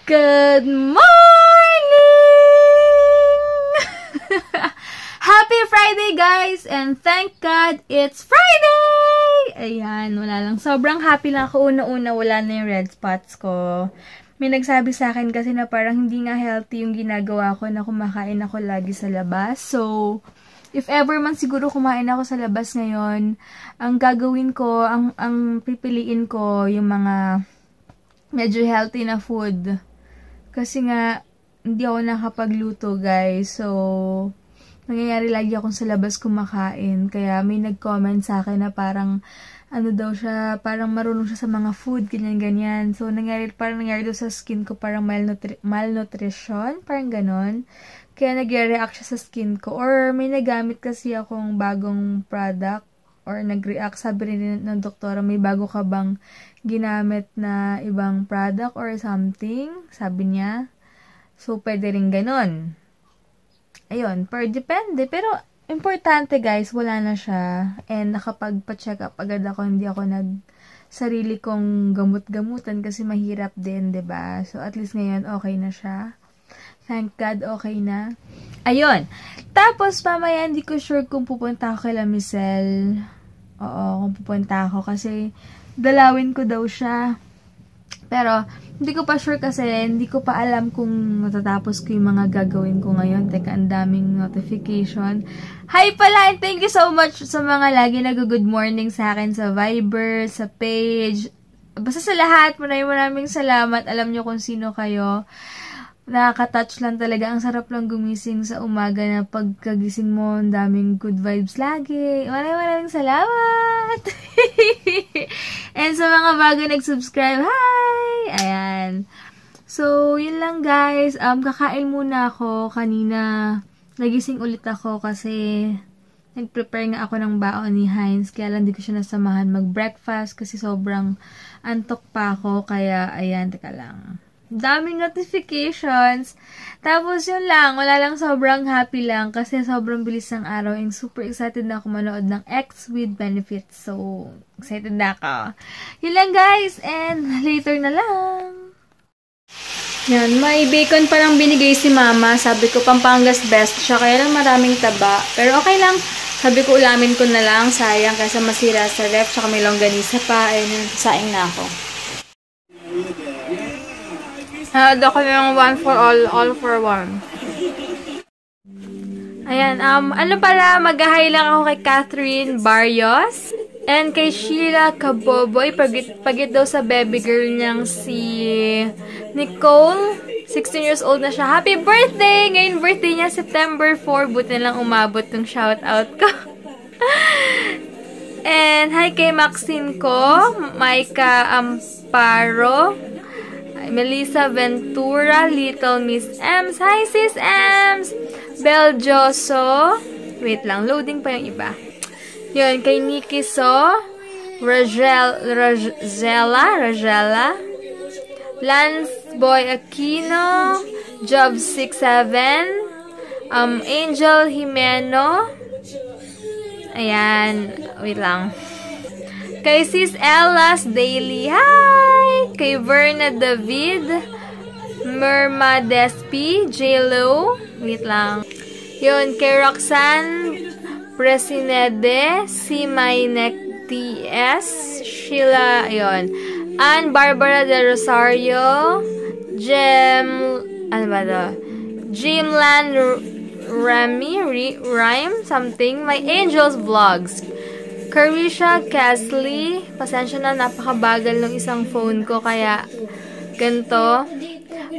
Good morning! Happy Friday, guys! And thank God, it's Friday! Ayan, wala lang. Sobrang happy lang ako. Una-una, wala na yung red spots ko. May nagsabi sa akin kasi na parang hindi nga healthy yung ginagawa ko na kumakain ako lagi sa labas. So, if ever man siguro kumain ako sa labas ngayon, ang gagawin ko, ang pipiliin ko yung mga medyo healthy na food. Kasi nga, hindi ako nakapagluto, guys. So, nangyayari lagi akong sa labas kumakain. Kaya may nag-comment sa akin na parang, ano daw siya, parang marunong siya sa mga food, ganyan-ganyan. So, parang nangyari daw sa skin ko, parang malnutrition, parang ganon. Kaya nag-react siya sa skin ko. Or may nagamit kasi akong bagong product. Or nag-react, sabi rin ng doktora, may bago ka bang ginamit na ibang product or something? Sabi niya. So, pwede rin ganon. Ayun, depende. Pero, importante guys, wala na siya. And nakapagpa-check up agad ako, hindi ako sarili kong gamot-gamutan kasi mahirap din, 'di ba? So, at least ngayon, okay na siya. Thank God, okay na. Ayun. Tapos, mamaya, hindi ko sure kung pupunta ako kay Lamisel. Oo, kung pupunta ako kasi dalawin ko daw siya. Pero, hindi ko pa sure kasi hindi ko pa alam kung matatapos ko yung mga gagawin ko ngayon. Teka, ang daming notification. Hi pala, and thank you so much sa mga lagi nag-good morning sa akin sa Viber, sa page. Basta sa lahat, maraming salamat. Alam nyo kung sino kayo. Nakaka-touch lang talaga. Ang sarap lang gumising sa umaga na pagkagising mo, ang daming good vibes lagi. Maraming salamat! And sa mga bago nag-subscribe, hi! Ayan. So, yun lang guys. Kakain muna ako. Kanina, nagising ulit ako kasi nag-prepare nga ako ng baon ni Heinz. Kaya lang di ko siya nasamahan mag-breakfast kasi sobrang antok pa ako. Kaya, ayan, teka lang. Daming notifications. Tapos yun lang, wala lang, sobrang happy lang kasi sobrang bilis ng araw and super excited na ako manood ng X with Benefits. So, excited na ako. Yun lang guys, and later na lang. Yan, may bacon pa lang binigay si mama. Sabi ko, Pampangas best siya, kaya lang maraming taba. Pero okay lang. Sabi ko, ulamin ko na lang. Sayang, kaysa masira sa ref. Tsaka may longganisa pa. Ayun, saing na ako. Ako yung one for all for one. Ayan, ano pala, mag-hi lang ako kay Catherine Barrios and kay Sheila Kaboboy, pagit daw sa baby girl niyang si Nicole. 16 years old na siya. Happy birthday! Ngayon birthday niya, September 4. Buti na lang umabot yung shoutout ko. And hi kay Maxine ko, Maika Amparo, Melissa Ventura, Little Miss Ems. Hi, Sis Ems! Beljoso. Wait lang, loading pa yung iba. Yun, kay Nikki So, Rajela, Lance Boy Aquino, Job67, Angel Jimeno. Ayan, wait lang. Kay Sis Ella's Daily, hi! Kay Verna David, Merma Despi, J-Lo, wait lang. Yun, kay Roxanne Presinede, si Maynek TS, Sheila, yun. Ann Barbara de Rosario, Jimland Rhyme, something, My Angels Vlogs. Carisha Casley, pasensya na, napakabagal ng isang phone ko, kaya ganito.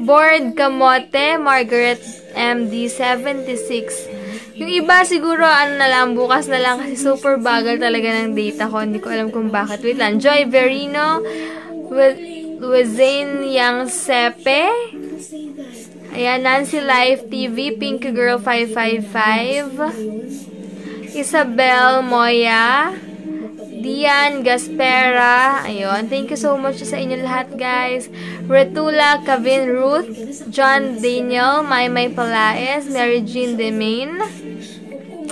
Board Kamote, Margaret MD76. Yung iba siguro, na lang, bukas na lang kasi super bagal talaga ng data ko. Hindi ko alam kung bakit. Wait lang. Joy Verino, Wazane Yang Sepe. Ayan, Nancy Life TV, Pinky Girl 555. Isabel Moya, Dian Gaspera, ayun, thank you so much sa inyo lahat guys. Retula Kavin Ruth, John Daniel, Maymay Palaez, Mary Jean Demain,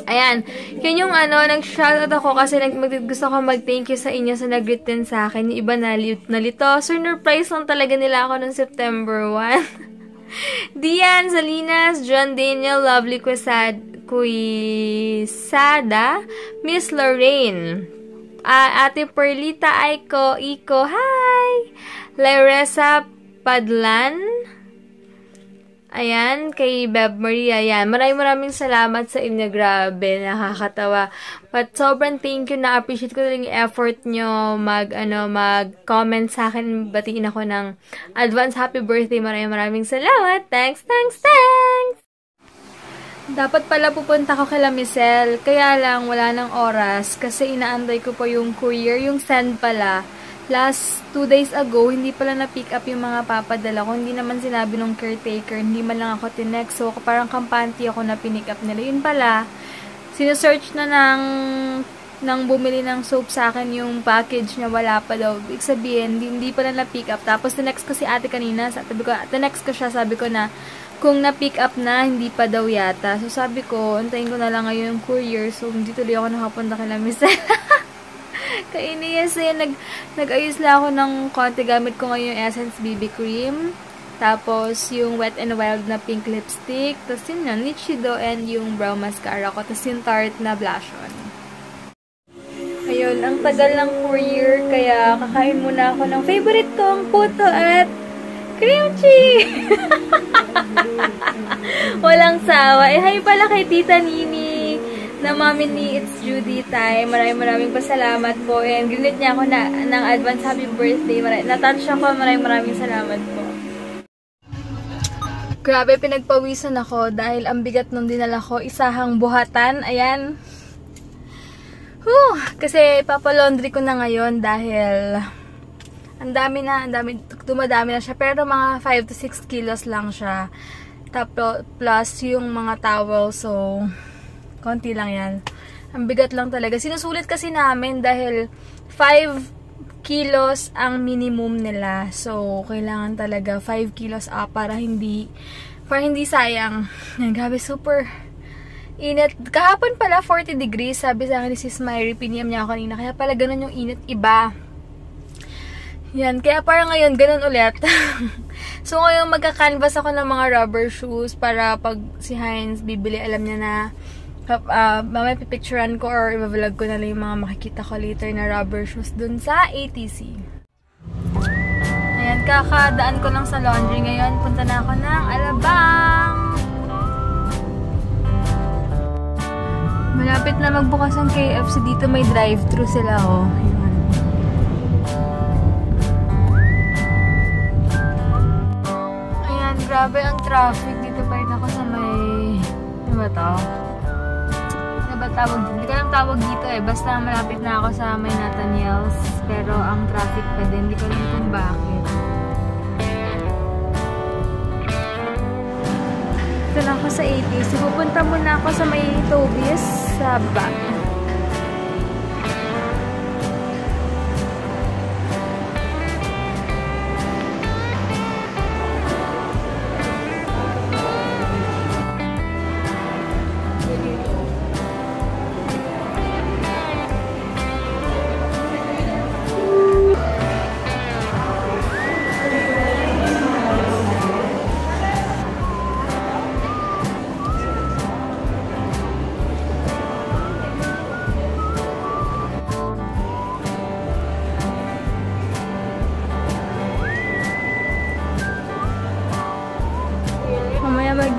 Ayan. Yun yung nag-shoutout ako kasi gusto ko mag-thank you sa inyo sa nag-written sa akin. Yung iba nalito. Surprise lang talaga nila ako noong September 1. Dian, Salinas, John Daniel, Lovely Kuisada, Miss Lorraine, Ate Perlita Iko, hi! Laresa Padlan, ayan, kay Beb Maria, ayan. Maraming salamat sa inyo. Grabe, nakakatawa. But sobrang thank you, na-appreciate ko yung effort nyo mag-comment sa akin. Batiin ako ng advance happy birthday. Maraming salamat. Thanks! Dapat pala pupunta ko kay Michelle. Kaya lang, wala nang oras. Kasi inaantay ko pa yung courier, yung send pala. Last 2 days ago, hindi pala na-pick up yung mga papadala ko. Hindi naman sinabi nung caretaker. Hindi man lang ako tinext. So, parang kampante ako na pinick up nila. Yun pala, sinesearch na nang bumili ng soap sa akin yung package niya. Wala pa daw. Ibig sabihin, hindi pala na-pick up. Tapos, tinext ko si ate kanina. Tinext ko siya, sabi ko na, kung na-pick up na, hindi pa daw yata. So, sabi ko, antayin ko na lang ngayon yung courier. So, hindi tuloy ako nakapunta kay Michelle. Kainis nag-ayos lang ako ng konti. Gamit ko ngayon yung Essence BB Cream. Tapos, yung Wet n Wild na pink lipstick. Tapos, yun yung Nichido and yung brow mascara ko. Tapos, yung Tarte na blush on. Ayun, ang tagal ng courier. Kaya, kakain muna ako ng favorite kong puto at cream cheese. Walang sawa. Hi pala kay Tita Nini na mami ni It's Judy Time. Maraming pasalamat po. And ginit niya ako ng advance happy birthday. Natouch ako. Maraming salamat po. Grabe, pinagpawisan ako dahil ang bigat nung dinala ko. Isahang buhatan. Ayan. Kasi papalaundry ko na ngayon dahil dumadami na siya. Pero mga 5 to 6 kilos lang siya. Tapos, plus yung mga towel. So, konti lang yan. Ang bigat lang talaga. Sinusulit kasi namin dahil 5 kilos ang minimum nila. So, kailangan talaga 5 kilos up para hindi sayang. Yan, grabe, super init. Kahapon pala 40 degrees. Sabi sa akin ni Sis Myrie, piniyam niya ako kanina. Kaya pala ganun yung init iba. Yan, kaya parang ngayon ganun ulit. So, ngayon magka-canvas ako ng mga rubber shoes para pag si Heinz bibili, alam niya na mamaya pipicturean ko or i-vlog ko na lang yung mga makikita ko later na rubber shoes dun sa ATC. Ayan, kakadaan ko lang sa laundry ngayon. Punta na ako ng Alabang. Malapit na magbukas ang KFC dito. May drive-thru sila, oh. Ayan, grabe ang traffic. Dito pa rin ako sa may... Ano ba to? Hindi ko lang tawag dito eh. Basta malapit na ako sa may Nathaniel's. Pero ang traffic pa din. Hindi ko lang kung bakit. Ito na ako sa ATC. Pupunta muna ako sa may Toby's sa baba.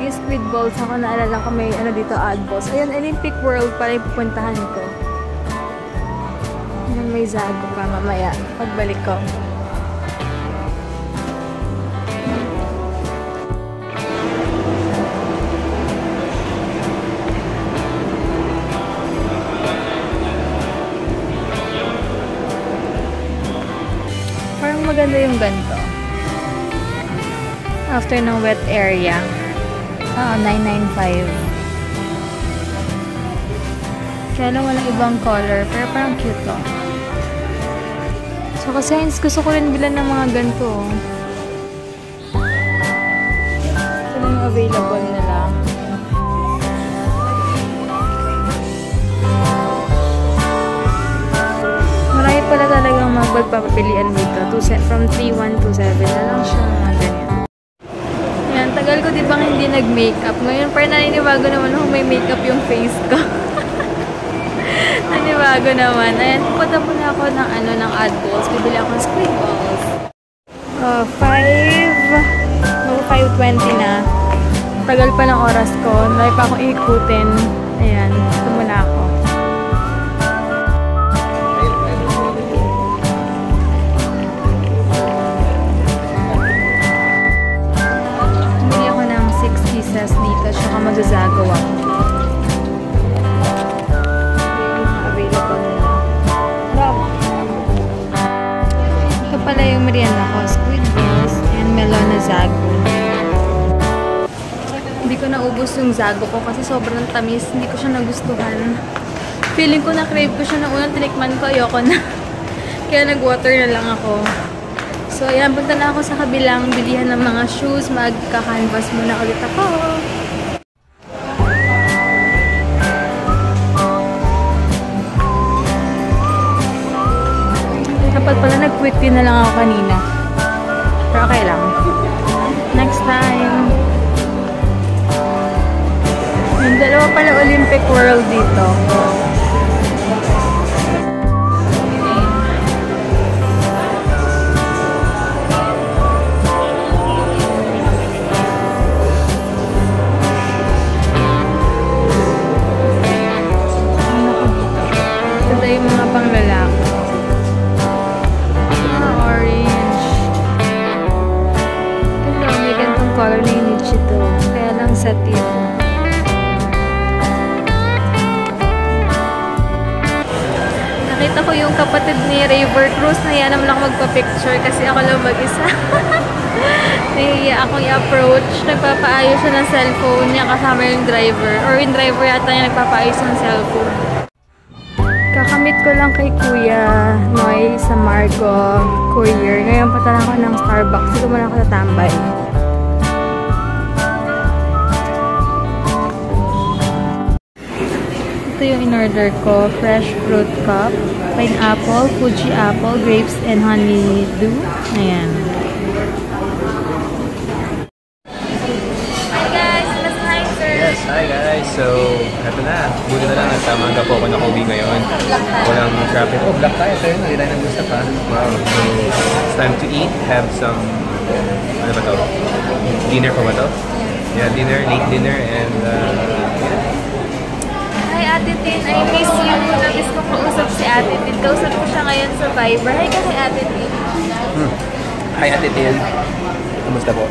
Squid balls ako, naalala ko may dito odd balls. Ayan, Olympic World pala yung pupuntahan ko. Ayan, may Zago pa mamaya pagbalik ko. Parang maganda yung ganito. After ng wet area. 995. Kaya lang walang ibang color. Pero parang cute to. So kasi gusto ko rin bilan ng mga ganito. Ito lang yung available nila. pagpapapilian dito. From 3127 na lang siya. Ganyan. Yan, tagal ko di bang hindi nag-makeup. Ngayon parang naninibago naman ako may makeup yung face ko. Naninibago naman. Ayan, pupunta muna ako ng Adballs. Bibili ako ng squid balls. 5:20 na. Tagal pa ng oras ko. May pa akong ikutin. Ayan, ito muna ako. Bumili ako ng 6 pieces dito. Tsaka magzazagaw ako. Available nila. Ito pala yung merienda ko. Squid balls and melon na zago. Hindi ko naubos yung zago ko kasi sobrang tamis. Hindi ko siya nagustuhan. Feeling ko na-crave ko siya nung unang tinikman ko. Ayoko na. Kaya nag-water na lang ako. So, ayan. Punta na ako sa kabilang bilihan ng mga shoes. Magka-canvas muna ulit ako. Dapat pala nag-quick din na lang ako kanina. Pero okay lang. Next time. Yung dalawa pala Olympic World dito. Ito yung mga panglalaki. Orange. Ito, may gantong color na yung ito. Kaya lang satin. Nakita ko yung kapatid ni Raver Cruz na yan naman ako magpa-picture kasi ako lang mag-isa. Nahiya akong i-approach. Nagpapaayos siya ng cellphone niya kasama yung driver. Or yung driver yata niya nagpapaayos ng cellphone. Kakamit ko lang kay Kuya Noy sa Margo Courier. Ngayon patala ako ng Starbucks. Dito muna ako tatambay. Ito yung in-order ko. Fresh fruit cup, pineapple, Fuji apple, grapes, and honeydew. Ayan. Hi guys! Last night, sir! Yes, hi guys! So, eto na. Buti na lang at maaga po ako nakauwi ngayon. Walang traffic. Oh, black tayo. Tayo na. Hindi tayo nag-usap ha. Wow. So, it's time to eat. Have some, ano ba to? Dinner pa ba to? Yeah, dinner, late dinner, and yeah. Hi Ate Tin, I miss you. Namiss ko kausap si Ate Tin. Kausap ko siya ngayon sa Viber. Hi ka kay Ate Tin. Hi Ate Tin. Kumusta po?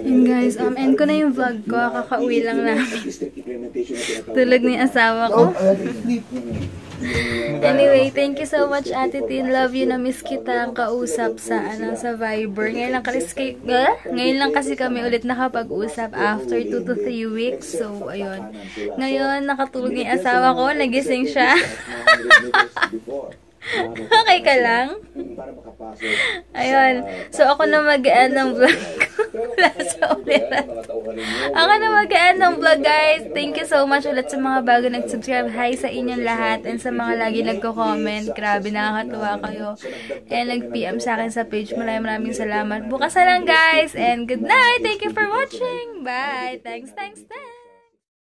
Yun guys, end ko na yung vlog ko. Kakauwi lang namin. Tulog ni asawa ko. Anyway, thank you so much Ate Tin. Love you. Na-miss kita ang kausap sa Viber. Ngayon lang kasi kami ulit nakapag-usap after 2 to 3 weeks. So, ayun. Ngayon, nakatulog yung asawa ko. Nagising siya. Okay ka lang? Ayun. So, ako na mag-end ng vlog ko. Wala sa uliran. Ako na mag-end ng vlog, guys. Thank you so much ulit sa mga bago nag-subscribe. Hi sa inyong lahat. And sa mga lagi nagko-comment. Grabe, nakakatuwa kayo. And nag-PM sa akin sa page. Maraming salamat. Bukas na lang, guys. And good night. Thank you for watching. Bye. Thanks.